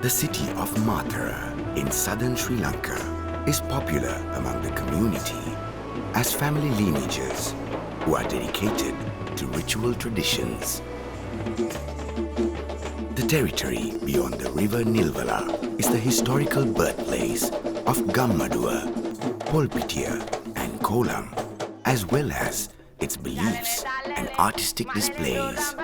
The city of Mathura in southern Sri Lanka is popular among the community as family lineages who are dedicated to ritual traditions. The territory beyond the river Nilvala is the historical birthplace of Gammaduwa, Polpitia and Kolam, as well as its beliefs and artistic displays.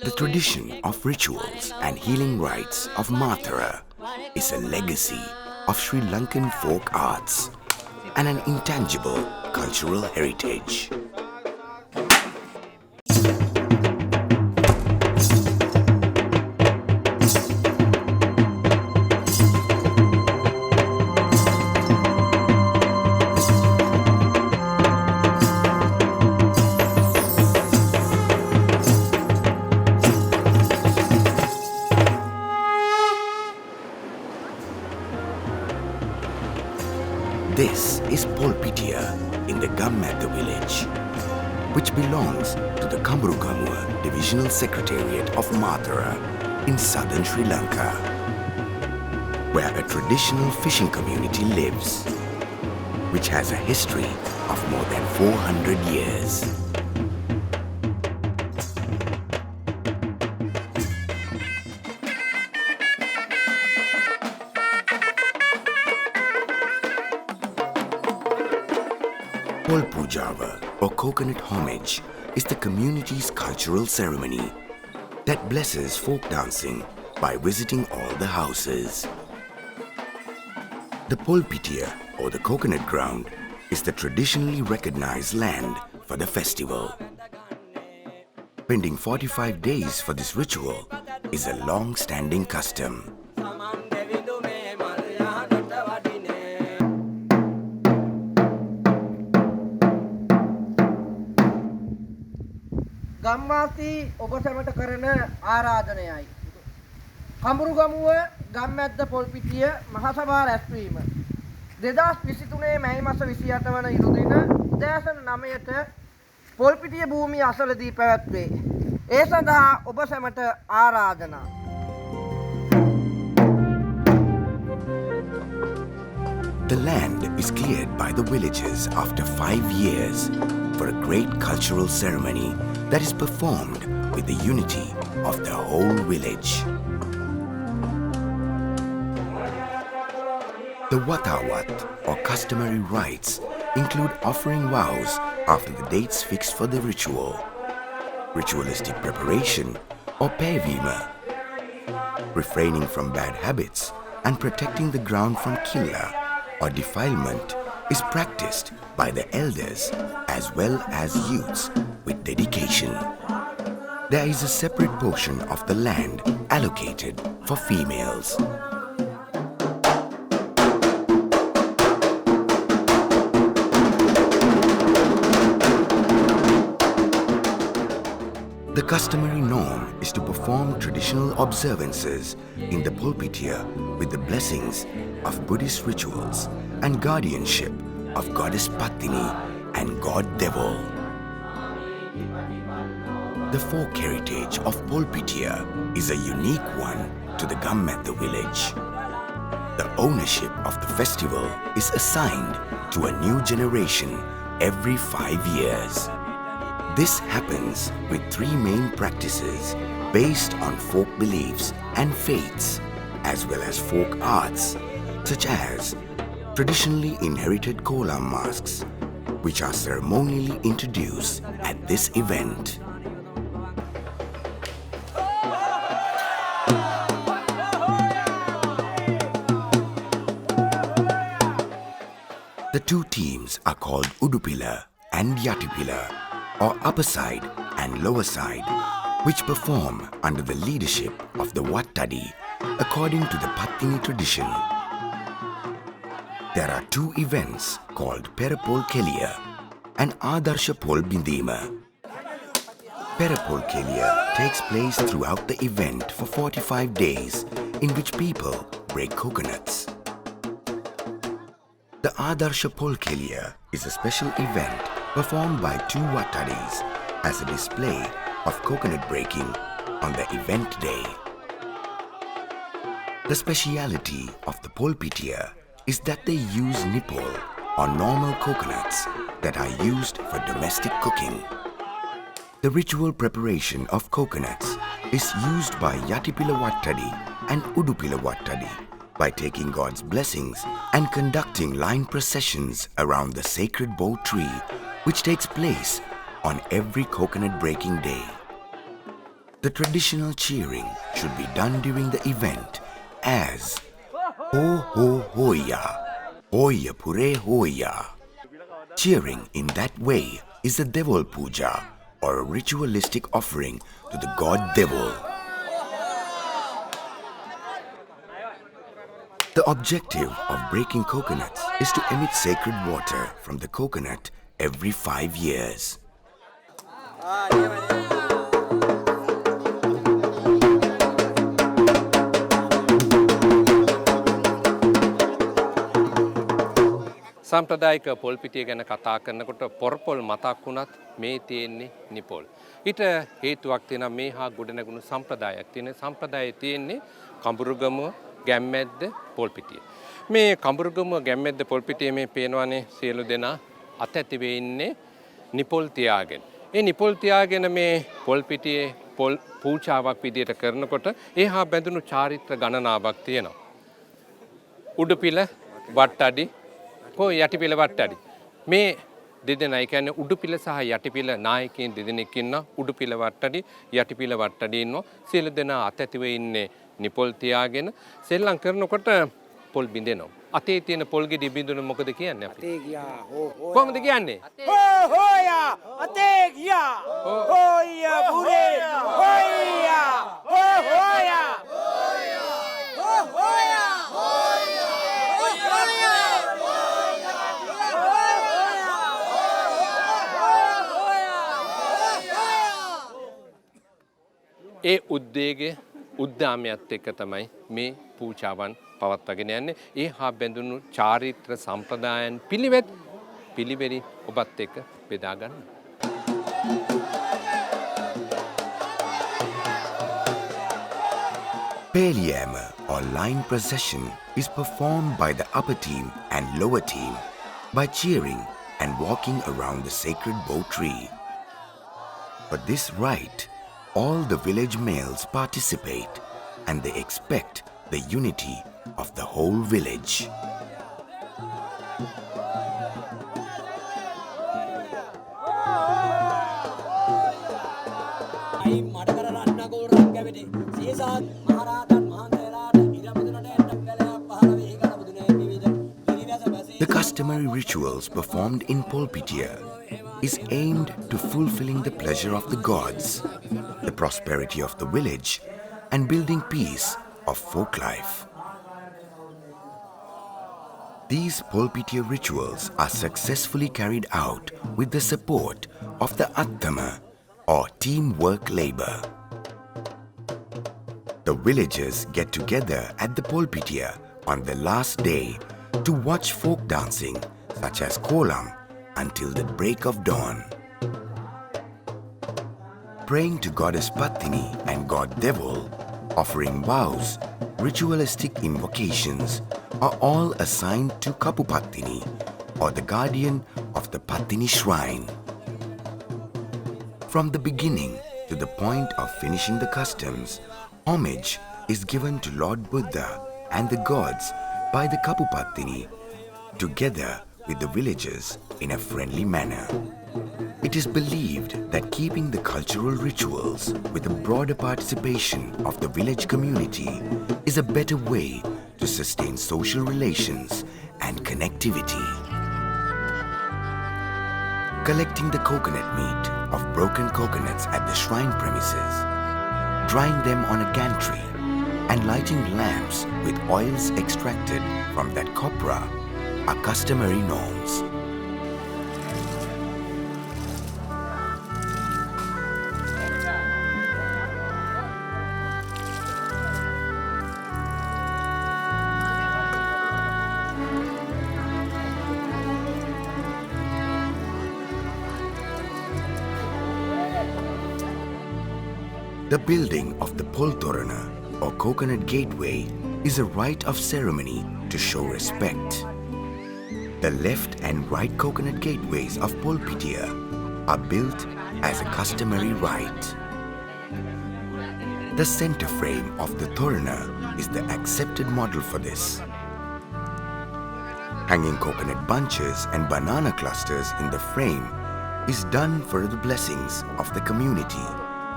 The tradition of rituals and healing rites of Mathura is a legacy of Sri Lankan folk arts and an intangible cultural heritage. This is Polpitia in the Gammaduwa village, which belongs to the Gammaduwa Divisional Secretariat of Mathura in southern Sri Lanka, where a traditional fishing community lives, which has a history of more than 400 years. Pol Pujawa, or coconut homage, is the community's cultural ceremony that blesses folk dancing by visiting all the houses. The Polpitia, or the coconut ground, is the traditionally recognized land for the festival. Spending 45 days for this ritual is a long-standing custom. ගම්වාසී ඔබ සැමට කරන ආරාධනයයි. කඹුරුගමුව ගම්මැද්ද පොල්පිටිය මහසභා රැස්වීම 2023 මැයි මාස 28 වන ඉරුදින උදෑසන 9ට පොල්පිටිය භූමිය අසලදී පැවැත්වේ. ඒ සඳහා ඔබ සැමට ආරාධනා. The land is cleared by the villagers after 5 years for a great cultural ceremony that is performed with the unity of the whole village. The Watawat, or customary rites, include offering vows after the dates fixed for the ritual, ritualistic preparation or pevima, refraining from bad habits and protecting the ground from killa or defilement is practiced by the elders as well as youths with dedication. There is a separate portion of the land allocated for females. The customary norm is to perform traditional observances in the Polpitia with the blessings of Buddhist rituals and guardianship of goddess Pattini and god Deyvo. The folk heritage of Polpitia is a unique one to the Gammaduwa village. The ownership of the festival is assigned to a new generation every 5 years. This happens with 3 main practices based on folk beliefs and faiths, as well as folk arts, such as traditionally inherited kolam masks, which are ceremonially introduced at this event. The 2 teams are called Udupila and Yatipila, or upper side and lower side, which perform under the leadership of the Wattadi according to the Pattini tradition. There are 2 events called Perapol Kelia and Adarsha Pol Bindima. Perapol Kelia takes place throughout the event for 45 days, in which people break coconuts. Adarsha Polkelia is a special event performed by two Wattadis as a display of coconut breaking on the event day. The speciality of the Polpitia is that they use nipple or normal coconuts that are used for domestic cooking. The ritual preparation of coconuts is used by Yatipila Wattadi and Udupila Wattadi by taking God's blessings and conducting line processions around the sacred bow tree, which takes place on every coconut breaking day. The traditional cheering should be done during the event as Ho Ho Hoya, Hoya Pure Hoya. Cheering in that way is a Devol Puja, or a ritualistic offering to the god Devol. The objective of breaking coconuts is to emit sacred water from the coconut every 5 years. සම්ප්‍රදායික පොල් පිටිය ගැන කතා කරනකොට පොරපොල් මතක් වුණත් මේ තියෙන්නේ නිපොල්. ඊට හේතුවක් තියෙනවා මේ හා ගොඩනැගුණු සම්ප්‍රදායක් තියෙන. සම්ප්‍රදායේ තියෙන්නේ කඹුරුගමුව ගැම්මැද්ද පොල් පිටිය. මේ කඹුරුගමුව ගැම්මැද්ද පොල් පිටියේ මේ පේනවනේ සියලු දෙනා අත ඇතිවේ ඉන්නේ නිපොල් තියාගෙන. ඒ නිපොල් තියාගෙන මේ පොල් පිටියේ පොල් පූජාවක් විදියට කරනකොට ඒ හා බැඳුණු චාරිත්‍ර ගණනාවක් තියෙනවා. උඩුපිල වට්ටඩි යටිපිල වට්ටඩි. මේ දෙදෙනා කියන්නේ උඩුපිල සහ යටිපිල නායකයින් දෙදෙනෙක් ඉන්නවා. උඩුපිල වට්ටඩි යටිපිල වට්ටඩි ඉන්නවා. සියලු දෙනා අත ඇතිව ඉන්නේ නිපොල් තියාගෙන සෙල්ලම් කරනකොට පොල් බින්දෙනවා. අතේ තියෙන පොල් ගෙඩි බින්දුන මොකද කියන්නේ අපි? අතේ ගියා. හෝ හෝ. කොහොමද කියන්නේ? හෝ හෝයා. අතේ ගියා. හෝයා පුරේ. හෝයා. හෝ හෝයා. හෝ හෝයා. ඒ උද්වේගය උද්දාමයත් එක්ක තමයි මේ පූජාවන් පවත්වාගෙන යන්නේ. ඒ හා බැඳුණු චාරිත්‍ර සම්ප්‍රදායන් පිළිවෙරි ඔබත් එක්ක බෙදා ගන්න. Peliyama or line procession is performed by the upper team and lower team by cheering and walking around the sacred bow tree. For this rite, all the village males participate and they expect the unity of the whole village. The customary rituals performed in Polpitia is aimed to fulfilling the pleasure of the gods, the prosperity of the village, and building peace of folk life. These Polpitia rituals are successfully carried out with the support of the Attama or teamwork labor. The villagers get together at the Polpitia on the last day to watch folk dancing such as kolam until the break of dawn. Praying to goddess Pattini and god Deyvo, offering vows, ritualistic invocations are all assigned to Kapu Pattini or the guardian of the Pattini shrine. From the beginning to the point of finishing the customs, homage is given to Lord Buddha and the gods by the Kapu Pattini together with the villagers in a friendly manner. It is believed that keeping the cultural rituals with a broader participation of the village community is a better way to sustain social relations and connectivity. Collecting the coconut meat of broken coconuts at the shrine premises, drying them on a gantry, and lighting lamps with oils extracted from that copra are customary norms. The building of the Poltorana or coconut gateway is a rite of ceremony to show respect. The left and right coconut gateways of Polpitia are built as a customary rite. The center frame of the Torana is the accepted model for this. Hanging coconut bunches and banana clusters in the frame is done for the blessings of the community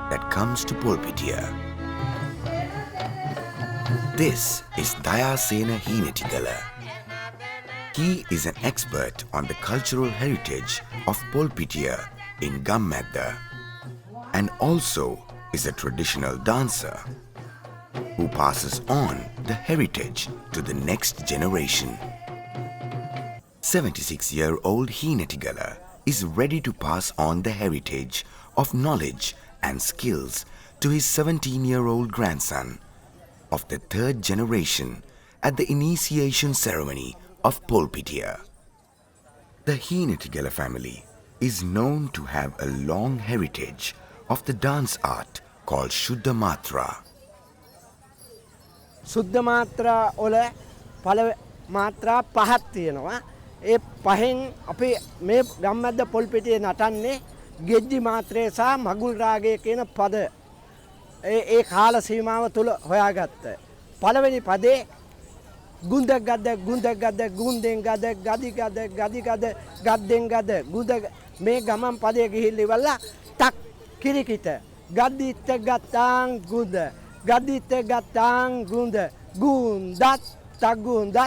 that comes to Polpitia. This is Dayasena Heenetigala. He is an expert on the cultural heritage of Polpitia in Gammaduwa and also is a traditional dancer who passes on the heritage to the next generation. 76-year-old Heenetigala is ready to pass on the heritage of knowledge and skills to his 17-year-old grandson of the third generation at the initiation ceremony of Polpitia. The Heenetigala family is known to have a long heritage of the dance art called Shuddha Matra. සුද්ධ මාත්‍රා වල පළ මාත්‍රා පහක් තියෙනවා. ඒ පහෙන් අපි මේ ගම්මැද්ද පොල්පිටියේ නටන්නේ ගෙජ්ජි මාත්‍රේ සහ මගුල් රාගය කියන පද. ඒ කාල සීමාව තුල හොයාගත්ත. පළවෙනි පදේ ගුන්ද ගද ගුන්දෙන් ගද ගදි ගද ගද්දෙන් ගද ගුද මේ ගමන් පදේ ගිහිල්ලා ඉවරලා ටක් කිරිකිට ගද්දිත් ගත්තාන් ගුද ගද්දිත් ගත්තාන් ගුන්ද ගුන්දත් තගුන්දත්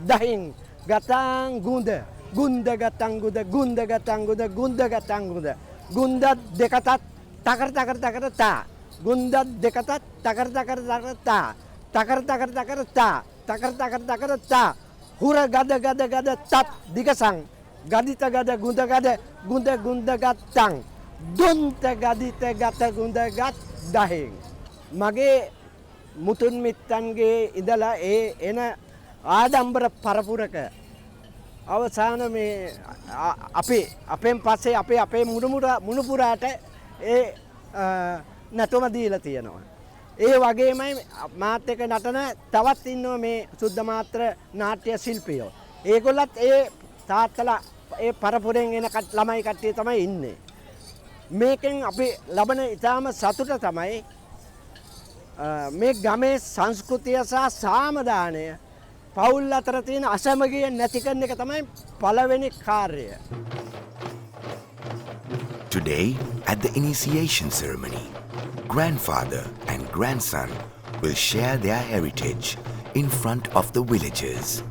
දහින් ගතාන් ගුන්ද ගුන්ද ගතන් ගුද ගුන්ද ගතන් ගුද ගුන්ද ගතන් ගුද ගුන්දත් දෙකටත් තකර තකර තකර තා ගුන්දත් දෙකටත් තකර තකර තකර තා තකර තකර තකර තා තකර තකර තකර තා හුර ගද තත් දිගසං ගදිත ගද ගුන්ද ගුන්ද ගත්තං දුන්ත ගදිත ගත ගුන්ද ගත් දහින් මගේ මුතුන් මිත්තන්ගේ ඉඳලා ඒ එන ආඩම්බර පරපුරක අවසාන මේ අපි අපෙන් පස්සේ අපේ මුණුපුරාට ඒ නටුම දීලා තියෙනවා. ඒ වගේමයි මාත් එක්ක නටන තවත් ඉන්නවා මේ සුද්ධ මාත්‍ර නාට්‍ය ශිල්පියෝ. ඒගොල්ලත් ඒ තාත්තලා ඒ පරපුරෙන් එන ළමයි කට්ටිය තමයි ඉන්නේ. මේකෙන් අපි ලබන ඊටාම සතුට තමයි මේ ගමේ සංස්කෘතිය සහ සාමදානය පවුල් අතර තියෙන අසමගිය නැති කරන එක තමයි පළවෙනි කාර්යය. Today, at the initiation ceremony, grandfather and grandson will share their heritage in front of the villagers.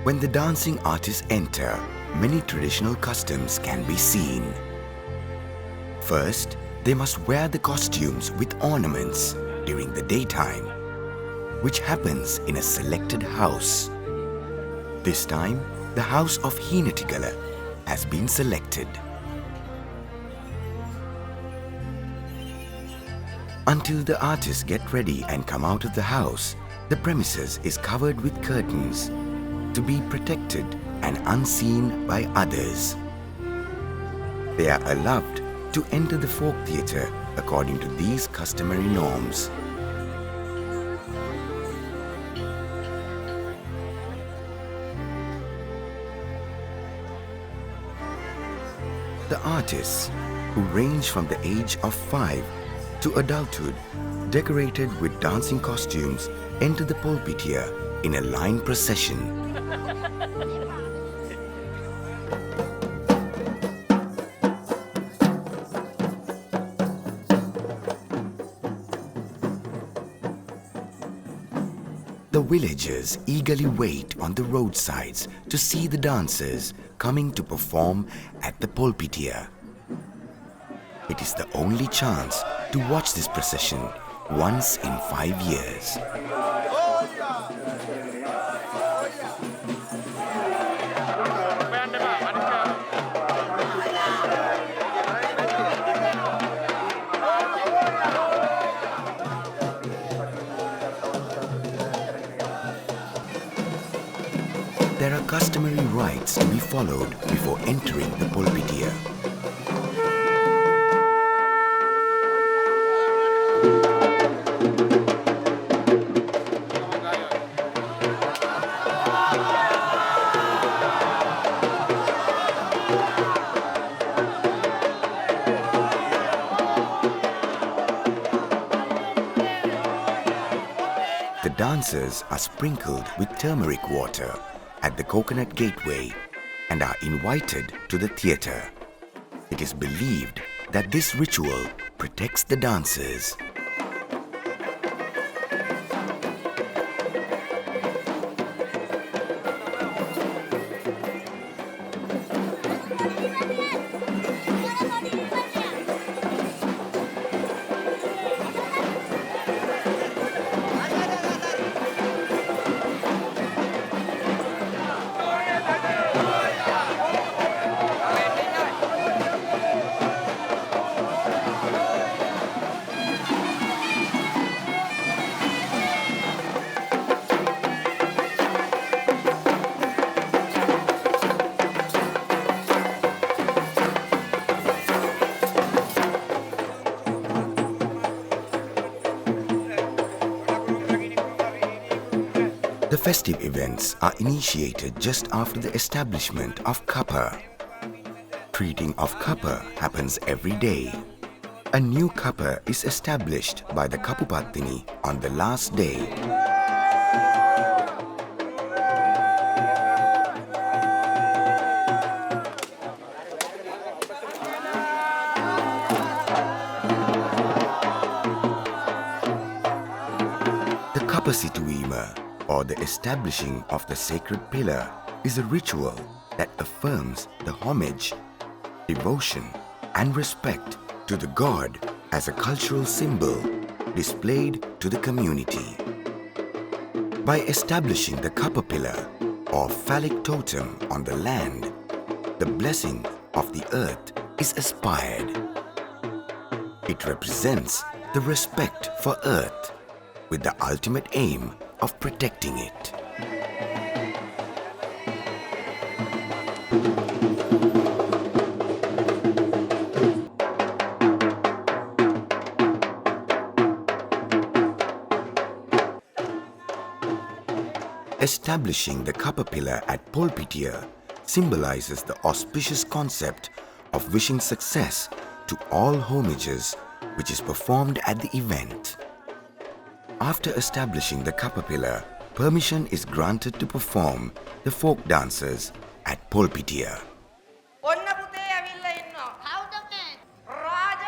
When the dancing artists enter, many traditional customs can be seen. First, they must wear the costumes with ornaments during the daytime, which happens in a selected house. This time, the house of Heenetigala has been selected. Until the artists get ready and come out of the house, the premises is covered with curtains to be protected and unseen by others. They are allowed to enter the folk theatre according to these customary norms. The artists, who range from the age of 5 to adulthood, decorated with dancing costumes, enter the Polpitia in a line procession. The villagers eagerly wait on the roadsides to see the dancers coming to perform at the Polpitia. It is the only chance to watch this procession once in 5 years. There are customary rites to be followed before entering the Polpitia. The dancers are sprinkled with turmeric water at the Coconut Gateway and are invited to the theatre. It is believed that this ritual protects the dancers. The festive events are initiated just after the establishment of Kappa. Treating of Kappa happens every day. A new Kappa is established by the Pattini on the last day. The Kappa Situima, or the establishing of the sacred pillar, is a ritual that affirms the homage, devotion and respect to the god as a cultural symbol displayed to the community. By establishing the Kappa pillar or phallic totem on the land, the blessing of the earth is aspired. It represents the respect for earth with the ultimate aim of protecting it. Establishing the Kappa pillar at Polpitia symbolizes the auspicious concept of wishing success to all homages which is performed at the event. After establishing the Kappa pillar, permission is granted to perform the folk dances at Polpitia. ඔන්න පුතේ ඇවිල්ලා ඉන්නවා. කවුද මේ? රාජ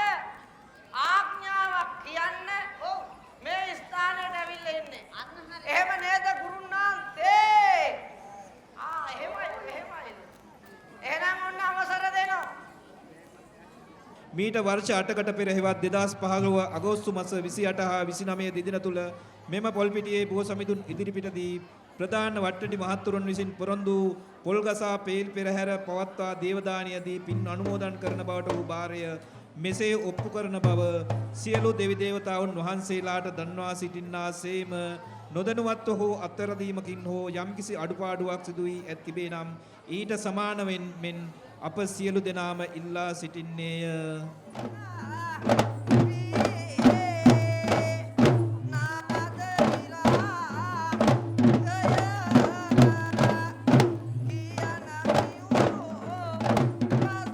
ආඥාවක් කියන්න මේ ස්ථානයට ඇවිල්ලා ඉන්නේ. එහෙම නේද ගුරුනාන්තේ? එහෙමයි. එහෙනම් ඔන්න අවසර දෙනවා. මීට වර්ෂ 8කට පෙර හෙවත් 2015 අගෝස්තු මාස 28 හා 29 දින තුල මෙම පොල්පිටියේ බොහෝ සමිඳුන් ඉදිරිපිටදී ප්‍රධාන වට්ටටි මහත්තුරුන් විසින් පොරොන්දු පොල්ගසා පේල් පෙරහැර පවත්වා දේවදානියදී පින් අනුමෝදන් කරන බවට වූ භාරය මෙසේ ඔප්පු කරන බව සියලු දෙවි දේවතාවුන් වහන්සේලාට දන්වා සිටින්නාseම නොදැනුවත්ව හෝ අත්තරදීමකින් හෝ යම්කිසි අඩුපාඩුවක් සිදු වී ඇතිබේ නම් ඊට සමාන මෙන් අප සියලු දෙනාම ඉල්ලා සිටින්නේය.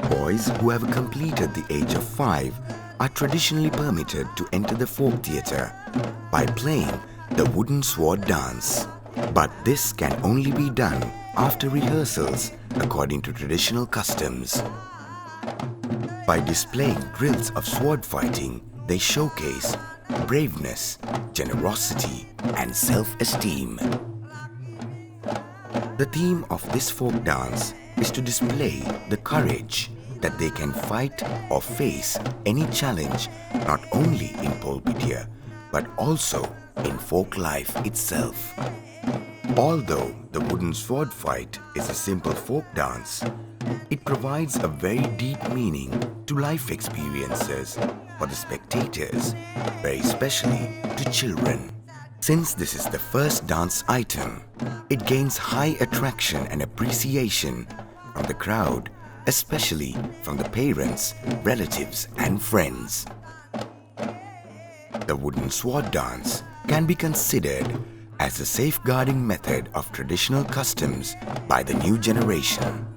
Boys who have completed the age of 5 are traditionally permitted to enter the folk theatre by playing the wooden sword dance. But this can only be done after rehearsals according to traditional customs. By displaying drills of sword fighting, they showcase braveness, generosity, and self-esteem. The theme of this folk dance is to display the courage that they can fight or face any challenge not only in Polpitia but also in folk life itself. Although the wooden sword fight is a simple folk dance, it provides a very deep meaning to life experiences for the spectators, very especially to children. Since this is the first dance item, it gains high attraction and appreciation from the crowd, especially from the parents, relatives and friends. The wooden sword dance can be considered as a safeguarding method of traditional customs by the new generation.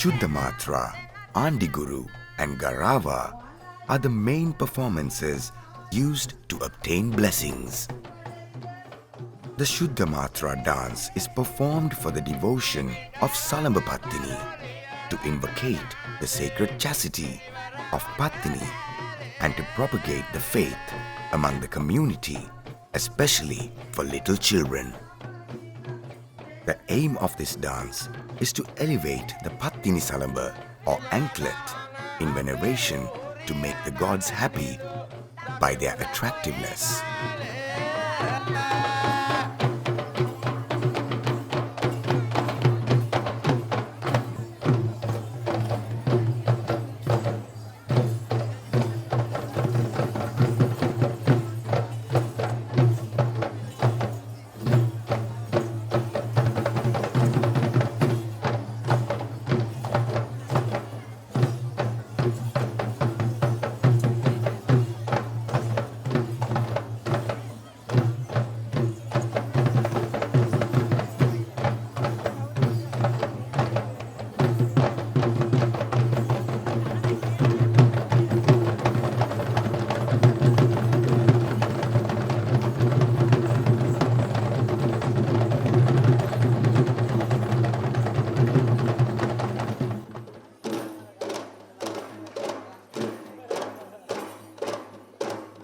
Shuddhamatra, Andiguru and Garava are the main performances used to obtain blessings. The Shuddhamatra dance is performed for the devotion of Pattini to invocate the sacred chastity of Pattini and to propagate the faith among the community, especially for little children. The aim of this dance is to elevate the Pattini Salamba or anklet in veneration to make the gods happy by their attractiveness.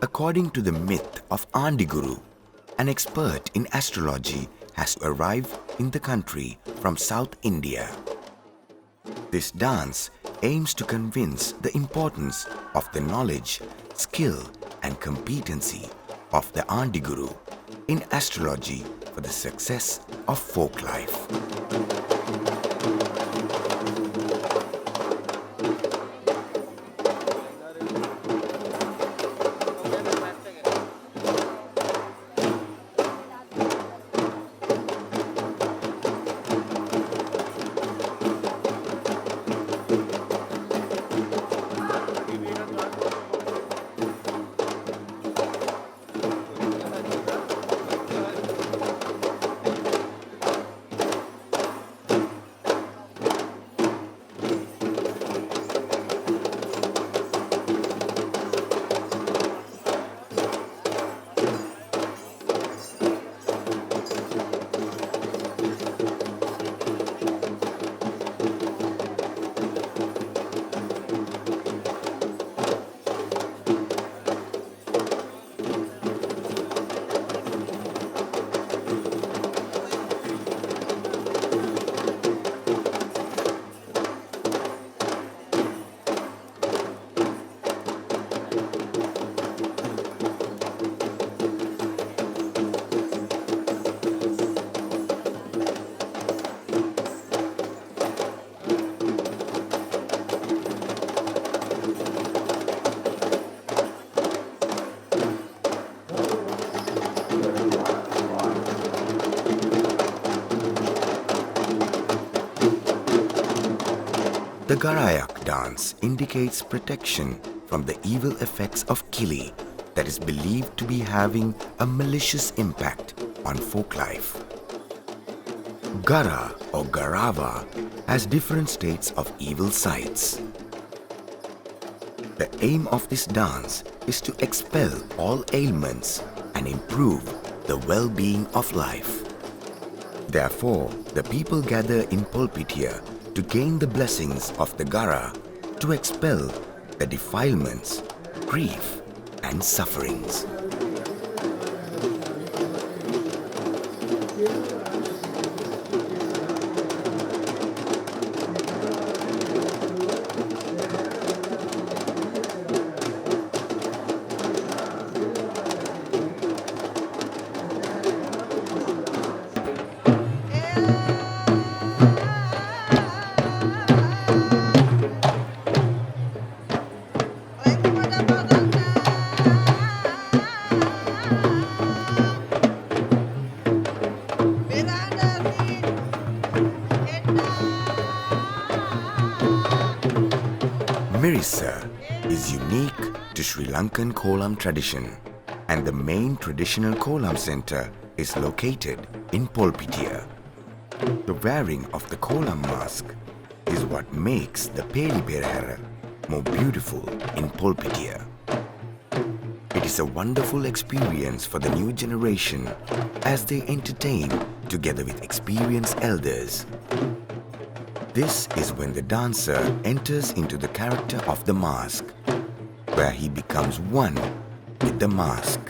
According to the myth of Andiguru, an expert in astrology has arrived in the country from South India. This dance aims to convince the importance of the knowledge, skill and competency of the Andiguru in astrology for the success of folk life. The Garayak dance indicates protection from the evil effects of Kili that is believed to be having a malicious impact on folk life. Gara or Garava has different states of evil sides. The aim of this dance is to expel all ailments and improve the well-being of life. Therefore, the people gather in Pulpitia to gain the blessings of the Gara to expel the defilements, grief and sufferings. Orissa is unique to Sri Lankan kolam tradition, and the main traditional kolam center is located in Polpitiya. The wearing of the kolam mask is what makes the Peli Perahara more beautiful in Polpitiya. It is a wonderful experience for the new generation as they entertain together with experienced elders. This is when the dancer enters into the character of the mask, where he becomes one with the mask.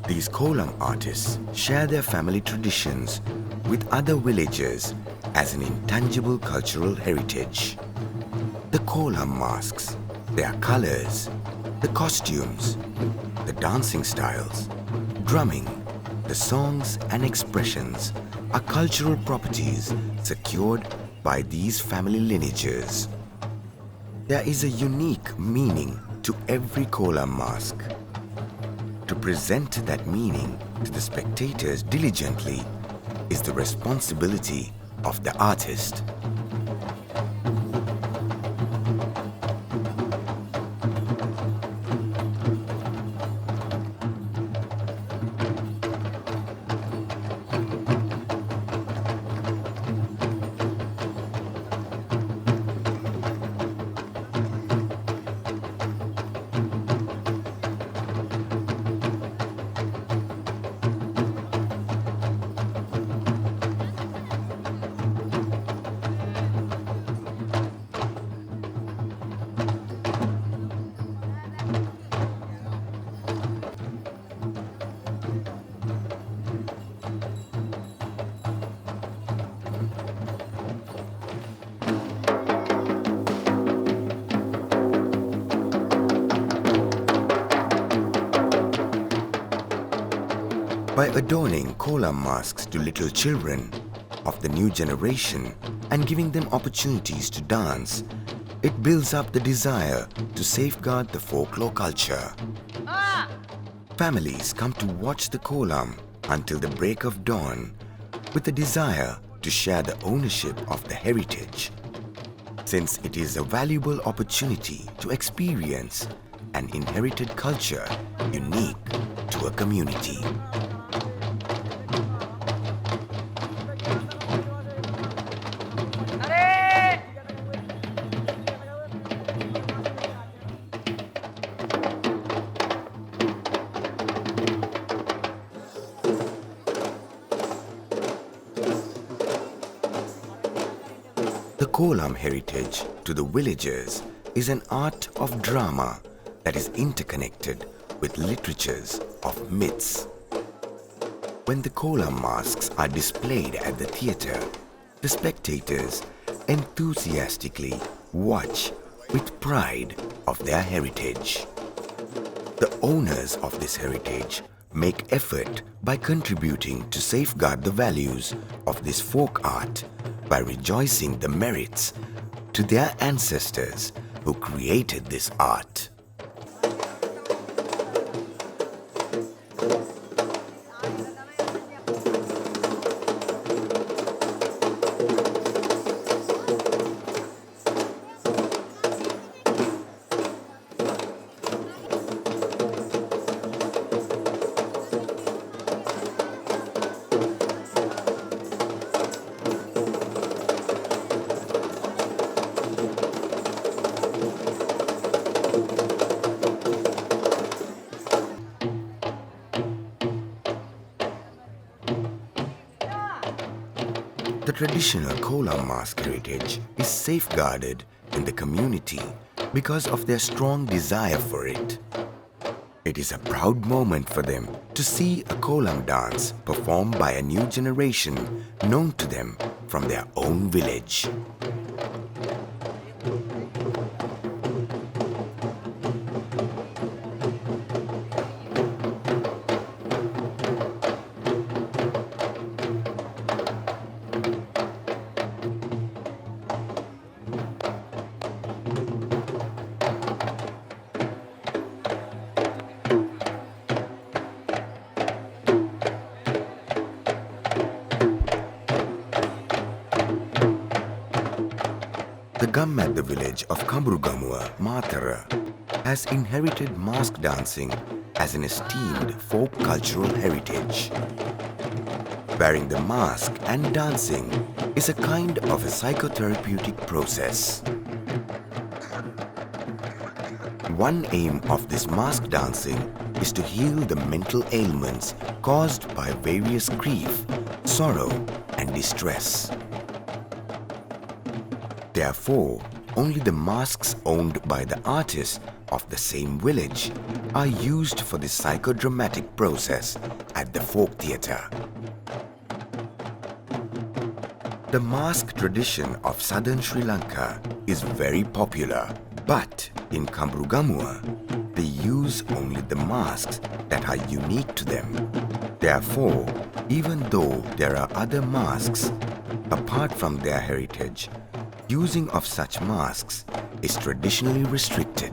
These kolam artists share their family traditions with other villagers as an intangible cultural heritage. The kolam masks, their colors, the costumes, the dancing styles, drumming, the songs and expressions are cultural properties secured by these family lineages. There is a unique meaning to every kolam mask. To present that meaning to the spectators diligently is the responsibility of the artist. By adorning kolam masks to little children of the new generation and giving them opportunities to dance, it builds up the desire to safeguard the folklore culture. Families come to watch the kolam until the break of dawn with the desire to share the ownership of the heritage, since it is a valuable opportunity to experience an inherited culture unique to a community. The kolam heritage to the villagers is an art of drama that is interconnected with literatures of myths. When the kolam masks are displayed at the theatre, the spectators enthusiastically watch with pride of their heritage. The owners of this heritage make effort by contributing to safeguard the values of this folk art by rejoicing the merits to their ancestors who created this art. The traditional kolam mask heritage is safeguarded in the community because of their strong desire for it. It is a proud moment for them to see a kolam dance performed by a new generation known to them from their own village. The Gammaduwa village of Gammaduwa, Matara, has inherited mask dancing as an esteemed folk cultural heritage. Wearing the mask and dancing is a kind of a psychotherapeutic process. One aim of this mask dancing is to heal the mental ailments caused by various grief, sorrow, and distress. Therefore, only the masks owned by the artists of the same village are used for this psychodramatic process at the folk theatre. The mask tradition of southern Sri Lanka is very popular, but in Gammaduwa, they use only the masks that are unique to them. Therefore, even though there are other masks, apart from their heritage, using of such masks is traditionally restricted.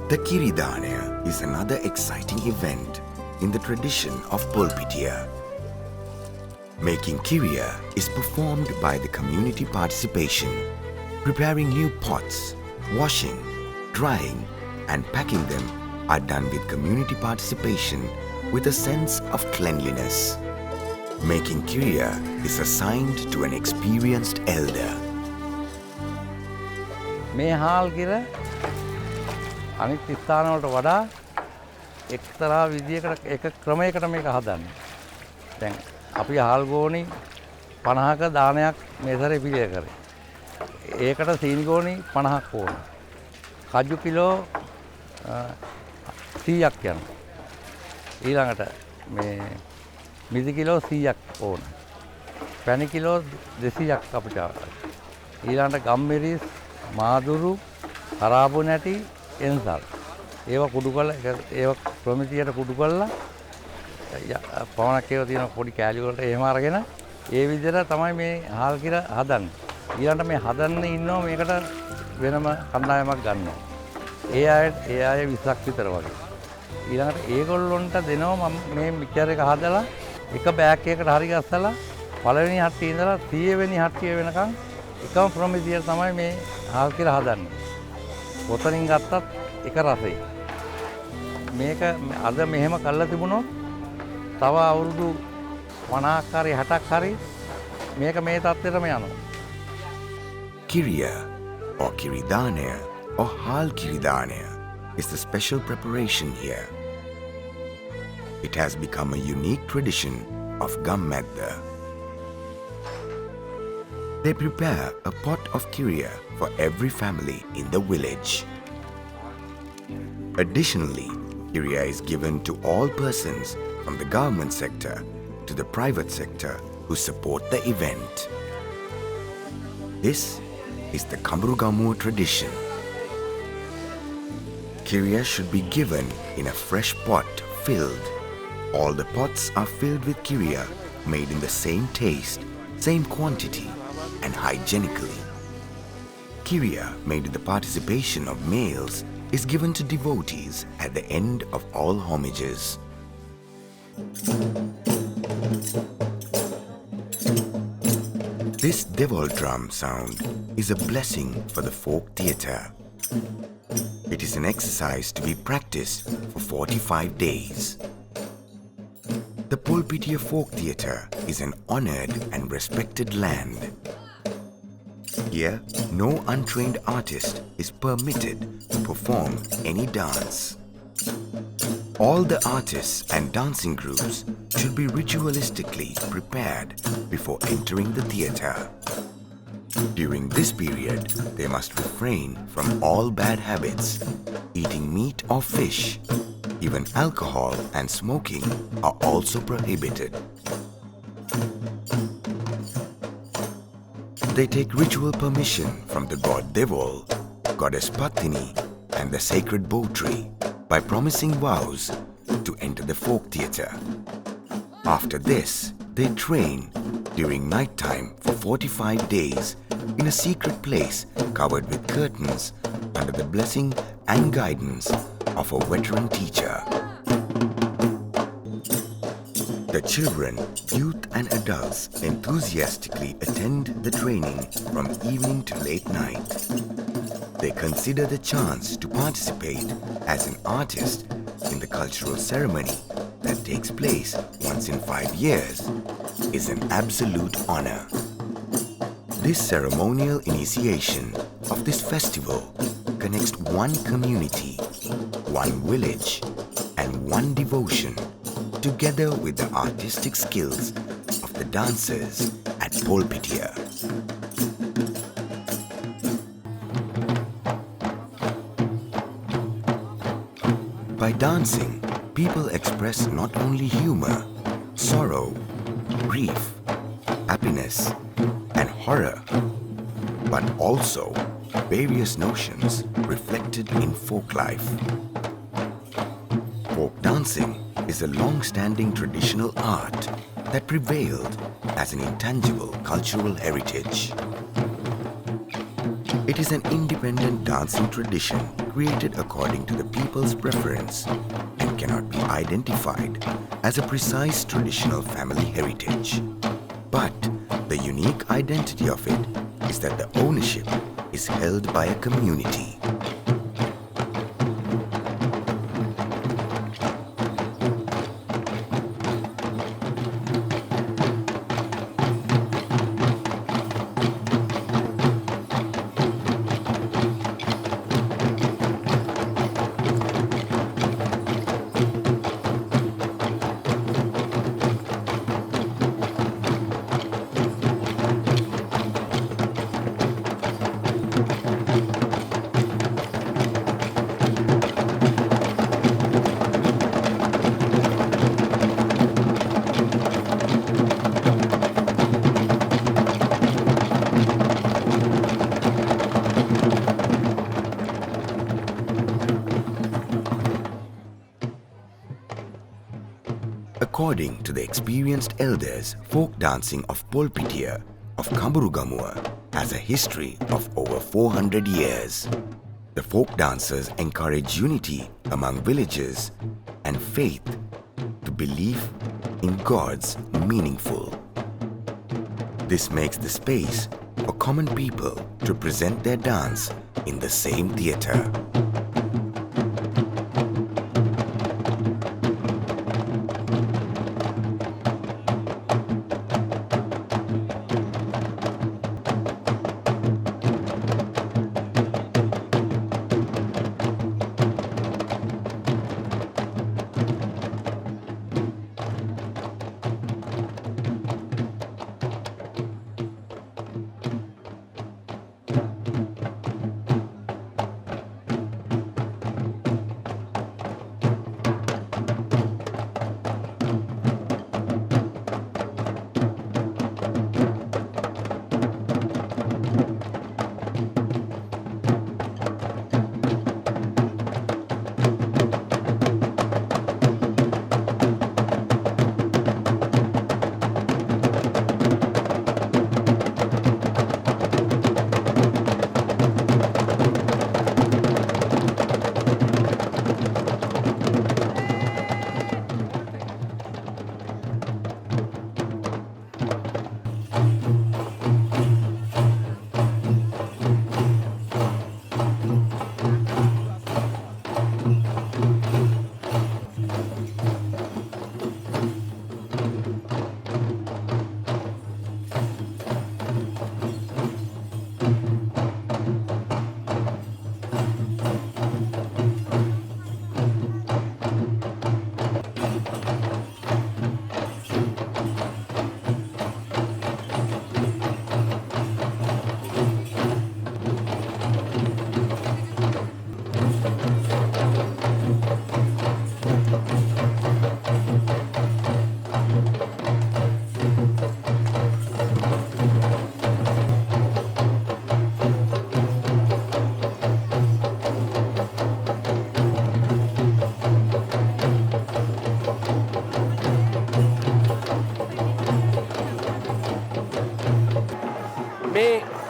The Kiridana is another exciting event in the tradition of Polpitiya. Making kiriya is performed by the community participation. Preparing new pots, washing, drying and packing them are done with community participation with a sense of cleanliness. Making kiriya is assigned to an experienced elder. මේ හාල් කිර අනිත් ස්ථාන වලට වඩා එක්තරා විදියකට එක ක්‍රමයකට මේක හදන්නේ. දැන් අපි හාල් ගෝණි 50ක දානයක් මේ සැරේ පිළිය කරේ. ඒකට සීනි ගෝණි 50ක් ඕන. කජු කිලෝ 100ක් යනවා. ඊළඟට මේ මිදි කිලෝ 100ක් ඕන. පැණි කිලෝ 200ක් අපිට අවශ්‍යයි. ඊළඟට ගම්මිරිස් මාදුරු හරාබු නැටි එන්සල් ඒවා කුඩු කරලා ඒවා ප්‍රමිතියට කුඩු කරලා පවණක් ඒවා තියෙන පොඩි කෑලි වලට එහෙම අරගෙන ඒ විදිහට තමයි මේ හාල් කිර හදන්නේ. ඊළඟට මේ හදන්න ඉන්නවා මේකට වෙනම කණ්ඩායමක් ගන්නවා. ඒ අය 20ක් විතර වගේ. ඊළඟට ඒගොල්ලොන්ට දෙනවා මම මේ මික්සර් එක හදලා එක බෑග් එකකට හරි ගස්සලා පළවෙනි හට්ටිය ඉඳලා 30 වෙනි හට්ටිය වෙනකන් එකම ප්‍රමිතියට තමයි මේ හාල් කිර හදන්නේ. කොතනින් ගත්තත් එක රසයි. මේක අද මෙහෙම කළා තිබුණොත් තව අවුරුදු 50ක් හරි 60ක් හරි මේක මේ තත්ත්වෙටම යනවා. Kiriya or Kiridana or Hal Kiridana is the special preparation here. It has become a unique tradition of Gammaduwa. They prepare a pot of kiriya for every family in the village. Additionally, kiriya is given to all persons from the government sector to the private sector who support the event. This is the Gammaduwa tradition. Kiriya should be given in a fresh pot filled. All the pots are filled with kiriya made in the same taste, same quantity, and hygienically. Kirya, made with the participation of males, is given to devotees at the end of all homages. This devil drum sound is a blessing for the folk theatre. It is an exercise to be practiced for 45 days. The Polpitiya folk theatre is an honoured and respected land. Here, no untrained artist is permitted to perform any dance. All the artists and dancing groups should be ritualistically prepared before entering the theatre. During this period, they must refrain from all bad habits, eating meat or fish. Even alcohol and smoking are also prohibited. They take ritual permission from the god Deyvo, goddess Pattini, and the sacred bow tree by promising vows to enter the folk theatre. After this, they train during night time for 45 days in a secret place covered with curtains under the blessing and guidance of a veteran teacher. The children, youth and adults enthusiastically attend the training from evening to late night. They consider the chance to participate as an artist in the cultural ceremony that takes place once in 5 years is an absolute honor. This ceremonial initiation of this festival connects one community, one village, and one devotion together with the artistic skills of the dancers at Polpitiya. By dancing, people express not only humor, sorrow, grief, happiness, and horror, but also various notions reflected in folk life. Folk dancing is a long-standing traditional art that prevailed as an intangible cultural heritage. It is an independent dancing tradition created according to the people's preference and cannot be identified as a precise traditional family heritage. But the unique identity of it is that the ownership is held by a community. According to the experienced elders, folk dancing of Polpitiya of Gammaduwa has a history of over 400 years. The folk dancers encourage unity among villages and faith to believe in gods meaningful. This makes the space for common people to present their dance in the same theatre.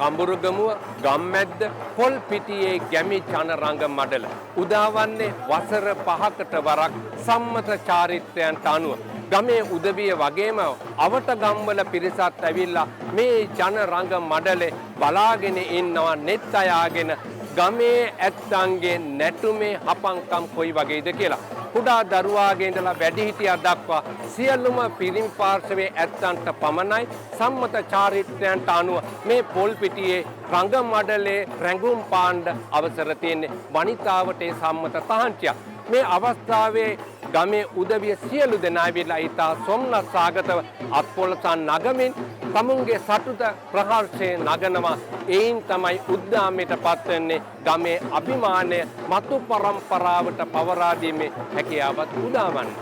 කඹුරුගමුව ගම්මැද්ද පොල් පිටියේ ගැමි චනරංග මඩල උදාවන්නේ වසර 5කට වරක් සම්මත චාරිත්‍රයන්ට අනුව ගමේ උදවිය වගේම අවට ගම්වල පිරිසත් ඇවිල්ලා මේ ජනරංග මඩලේ බලාගෙන ඉන්නවා net අයාගෙන ගමේ ඇත්තන්ගේ නැටුමේ හපංකම් කොයි වගේද කියලා. කුඩා දරුවාගේ ඉඳලා වැඩිහිටියා දක්වා සියලුම පිරිමි පාර්ශවයේ ඇත්තන්ට පමණයි සම්මත චාරිත්‍රයන්ට අනුව මේ පොල් පිටියේ රංග මඩලේ රැඟුම් පාණ්ඩ අවසර තියෙන්නේ. වනිතාවට ඒ සම්මත තහංචියක්. මේ අවස්ථාවේ ගමේ උදවිය සියලු දෙනා ඇවිල්ලා ඉතා සොම්නස් සාගතව අත්පොලසන් නගමින් තමුන්ගේ සතුට ප්‍රහර්ෂයේ නගනවා. එයින් තමයි උද්දාමයට පත්වෙන්නේ ගමේ අභිමානය මතු පරම්පරාවට පවරා දීමේ හැකියාවත් උදාවන්නේ.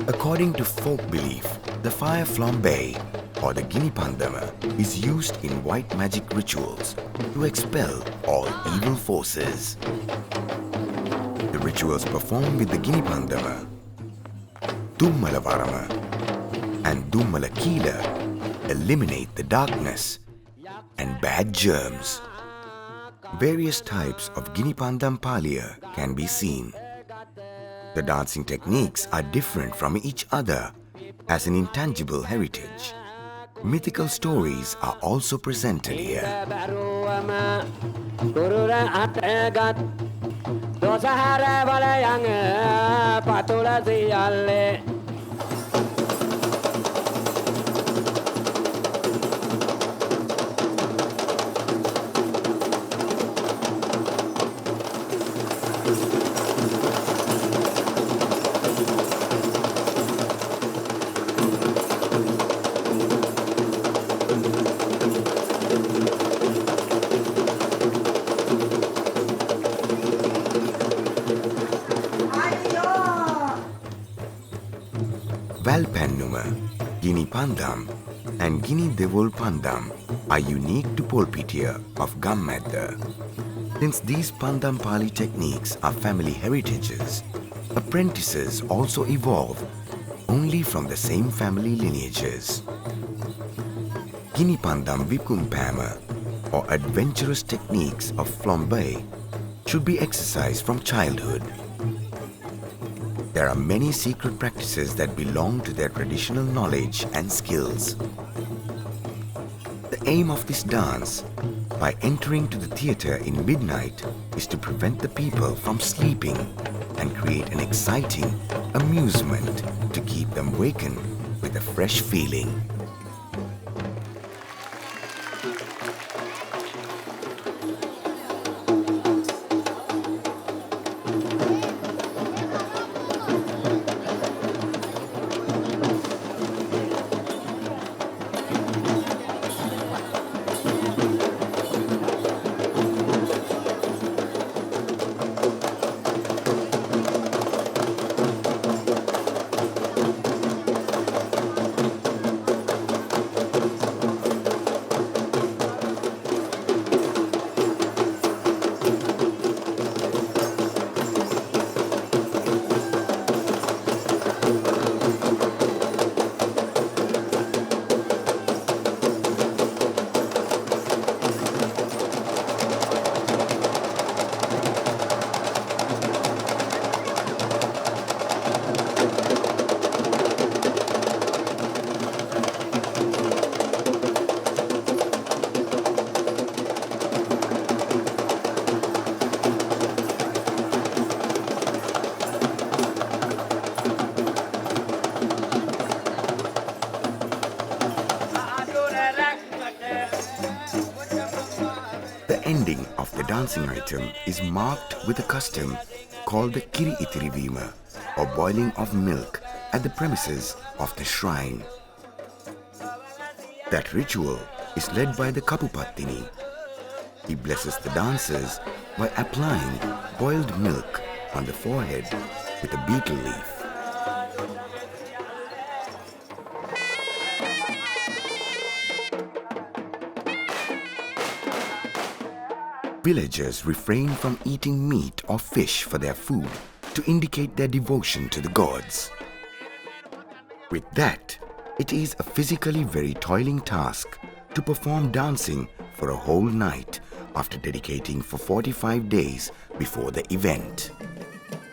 According to folk belief, the fire flambe or the Gini Pandama is used in white magic rituals to expel all evil forces. The rituals performed with the Gini Pandama, Dummala Varama and Dummala Keela eliminate the darkness and bad germs. Various types of Gini Pandam Palia can be seen. The dancing techniques are different from each other as an intangible heritage. Mythical stories are also presented here. Valpennuma, Gini Pandam and Gini Devol Pandam are unique to Polpitia of Gammaduwa. Since these Pandam Pali techniques are family heritages, apprentices also evolve only from the same family lineages. Gini Pandam Vikumpama or adventurous techniques of flambe should be exercised from childhood. There are many secret practices that belong to their traditional knowledge and skills. The aim of this dance, by entering to the theatre in midnight, is to prevent the people from sleeping and create an exciting amusement to keep them wakened with a fresh feeling. ending of the dancing item is marked with a custom called the Kiri Itirivima, or boiling of milk at the premises of the shrine. That ritual is led by the Pattini. He blesses the dancers by applying boiled milk on the forehead with a betel leaf. Villagers refrain from eating meat or fish for their food to indicate their devotion to the gods. With that, it is a physically very toiling task to perform dancing for a whole night after dedicating for 45 days before the event.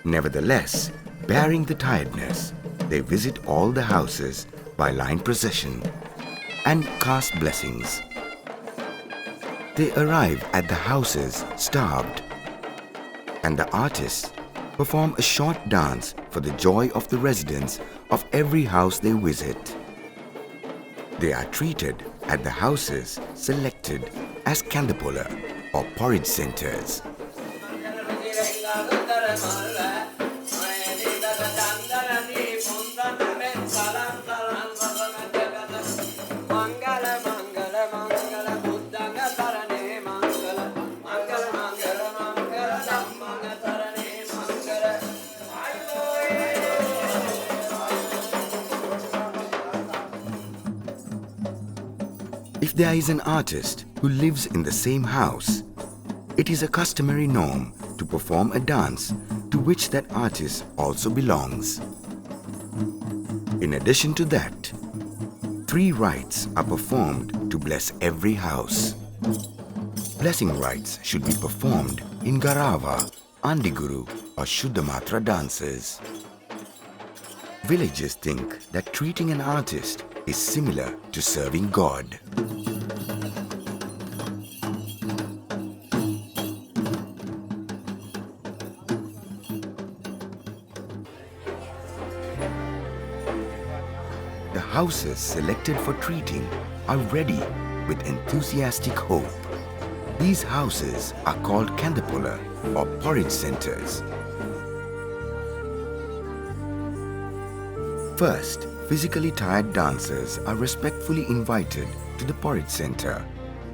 Nevertheless, bearing the tiredness, they visit all the houses by line procession and cast blessings. They arrive at the houses starved, and the artists perform a short dance for the joy of the residents of every house they visit. They are treated at the houses selected as kandapola or porridge centers. If there is an artist who lives in the same house, it is a customary norm to perform a dance to which that artist also belongs. In addition to that, 3 rites are performed to bless every house. Blessing rites should be performed in Garava, Andiguru or Shuddhamatra dances. Villagers think that treating an artist is similar to serving God. The houses selected for treating are ready with enthusiastic hope. These houses are called kandapola or porridge centers. First, physically tired dancers are respectfully invited to the porridge center.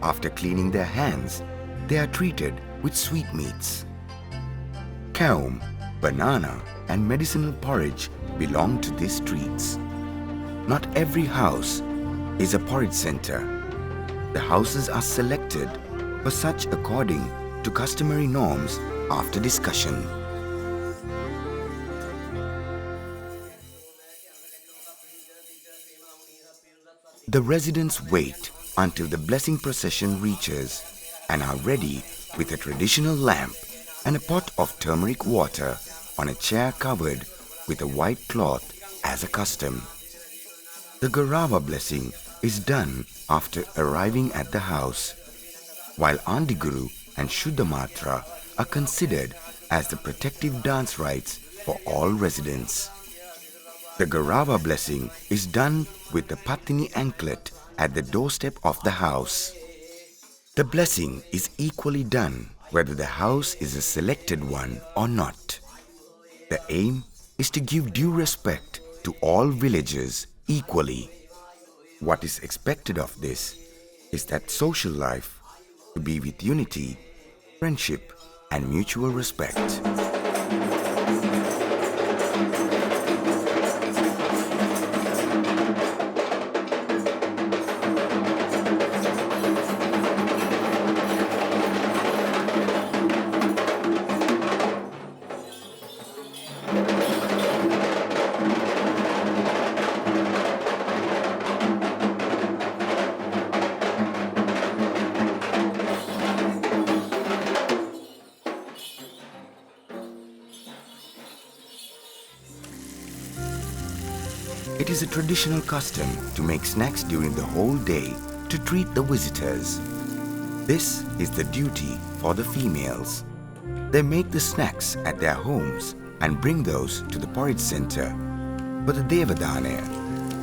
After cleaning their hands, they are treated with sweetmeats. Kaum, banana and medicinal porridge belong to these treats. Not every house is a porridge center. The houses are selected for such according to customary norms after discussion. The residents wait until the blessing procession reaches and are ready with a traditional lamp and a pot of turmeric water on a chair covered with a white cloth as a custom. The Garava blessing is done after arriving at the house, while Andiguru and Shuddhamatra are considered as the protective dance rites for all residents. The Garava blessing is done with the Pattini anklet at the doorstep of the house. The blessing is equally done whether the house is a selected one or not. The aim is to give due respect to all villagers equally. What is expected of this is that social life to be with unity, friendship, and mutual respect. It is a traditional custom to make snacks during the whole day to treat the visitors. This is the duty for the females. They make the snacks at their homes and bring those to the porridge center for the Devadana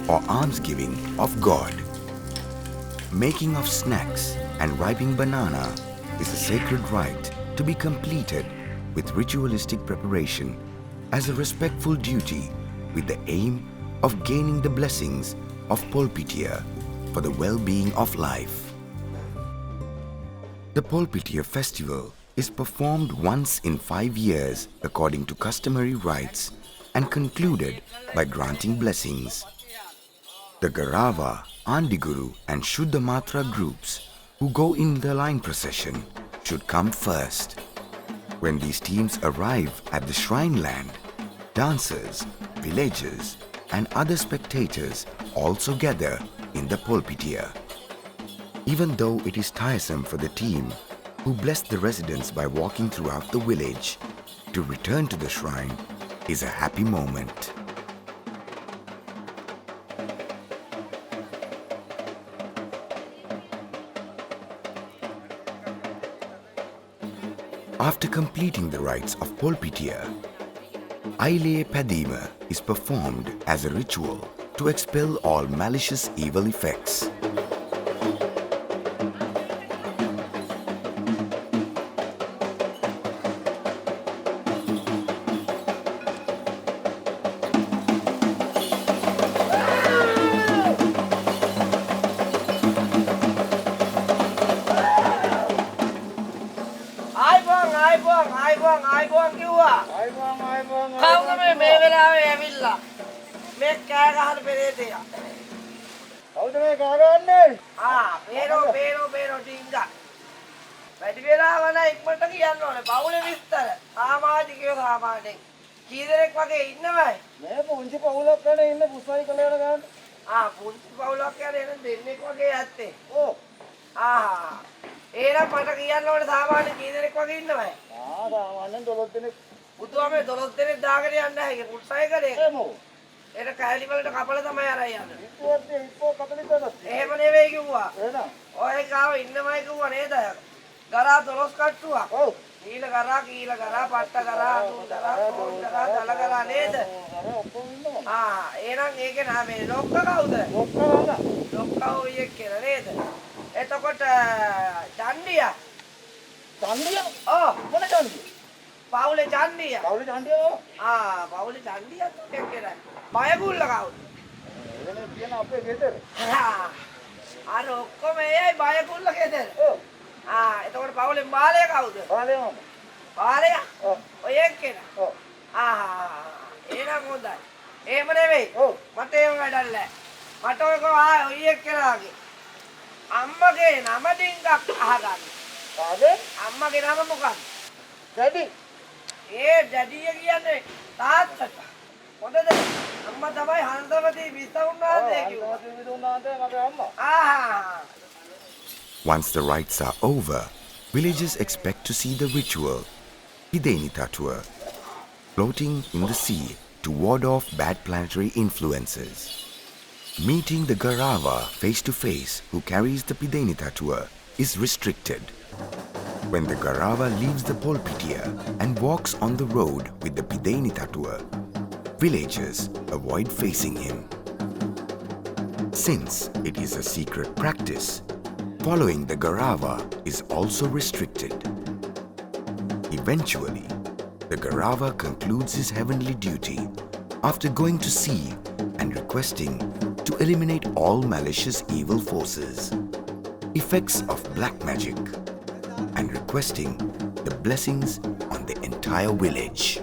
or almsgiving of God. Making of snacks and ripening banana is a sacred rite to be completed with ritualistic preparation as a respectful duty with the aim of gaining the blessings of Polpitia for the well-being of life. The Polpitia festival is performed once in 5 years according to customary rites and concluded by granting blessings. The Garava, Andiguru and Shuddhamatra groups who go in the line procession should come first. When these teams arrive at the shrine land, dancers, villagers, and other spectators also gather in the pulpitiya. Even though it is tiresome for the team, who bless the residents by walking throughout the village, to return to the shrine is a happy moment. After completing the rites of pulpitiya, Aile Padima is performed as a ritual to expel all malicious evil effects. ආයිබෝන් කිව්වා. කවුද මේ වෙලාවේ ඇවිල්ලා? මේ කෑ ගහන පෙරේතයා. කවුද මේ කෑ ගහන්නේ? බේරෝ ටිංගා. වැඩි වෙලාව නැහැ ඉක්මනට කියන්න ඕනේ. බවුලේ විස්තර. සමාජිකයෝ සාමාන්‍යයෙන්. කී දෙනෙක් වගේ ඉන්නවයි? මේ පුංචි පවුලක් ගැන ඉන්න පුසයි කලයන ගන්න. පුංචි පවුලක් ගැන එන දෙන්නෙක් වගේ ඇත්තේ. ඔව්. එහෙනම් මට කියන්න ඕනේ සාමාන්‍ය කී දෙනෙක් වගේ ඉන්නවයි? සාමාන්‍යයෙන් 12 දෙනෙක්. බුදුහාමේ 12 දෙනෙක් දාගෙන යන්න නැහැ. ඒක පුසයි කලේ. එහෙමෝ. ඒක කැලි වලට කපලා තමයි අරන් යන්නේ. ඉස්සෝ කතලින් දනස්. එහෙම නෙවෙයි කිව්වා. එහෙනම්. ඔය කාව ඉන්නමයි කිව්වා නේද? ගරා 12 කට්ටුවක්. ඔව්. කීල ගරා, පට්ට ගරා, දුන් ගරා, කොන් ගරා, දල ගරා නේද? ඔක්කොම ඉන්නවා. එහෙනම් ඒකේ නාමේ ලොක්ක කවුද? ලොක්ක ඔය කියලා නේද? එතකොට චණ්ඩියා. චණ්ඩියා? ඔව්. මොන චණ්ඩියා? පවුලේ චණ්ඩියා. පවුලේ චණ්ඩියා? පවුලේ චණ්ඩියා තුනෙක් කියලා. බයගුල්ල කවුද? එවනේ කියන අපේ ගෙදර. අර ඔක්කොම එයයි බයගුල්ල ගෙදර. ඔව්. එතකොට පවුලේ බාලය කවුද? බාලේ මම. බාලය? ඔව්. ඔය එක්කෙනා. ඔව්. එහෙනම් හොඳයි. එහෙම නෙවෙයි. ඔව්. මට එහෙම වැඩක් නැහැ. මට ඔය එක්කෙනාගේ අම්මගේ නම ඩිංගක් අහගන්න. කාගේ? අම්මගේ නම මොකක්ද? වැඩි. ඒ ඩැඩිය කියන්නේ තාත්තට. හොඳද? අම්මා තමයි හන්දවති විසුණුනාන්දේ කිව්වා. විසුණුනාන්දේ මගේ අම්මා. Once the rites are over, villagers expect to see the ritual, Pidenitatuwa, floating in the sea to ward off bad planetary influences. Meeting the Garava face to face who carries the Pidenitatuwa is restricted. When the Garava leaves the pulpitiya and walks on the road with the Pidenitatuwa, villagers avoid facing him. Since it is a secret practice, following the Garava is also restricted. Eventually, the Garava concludes his heavenly duty after going to sea and requesting to eliminate all malicious evil forces, effects of black magic, and requesting the blessings on the entire village.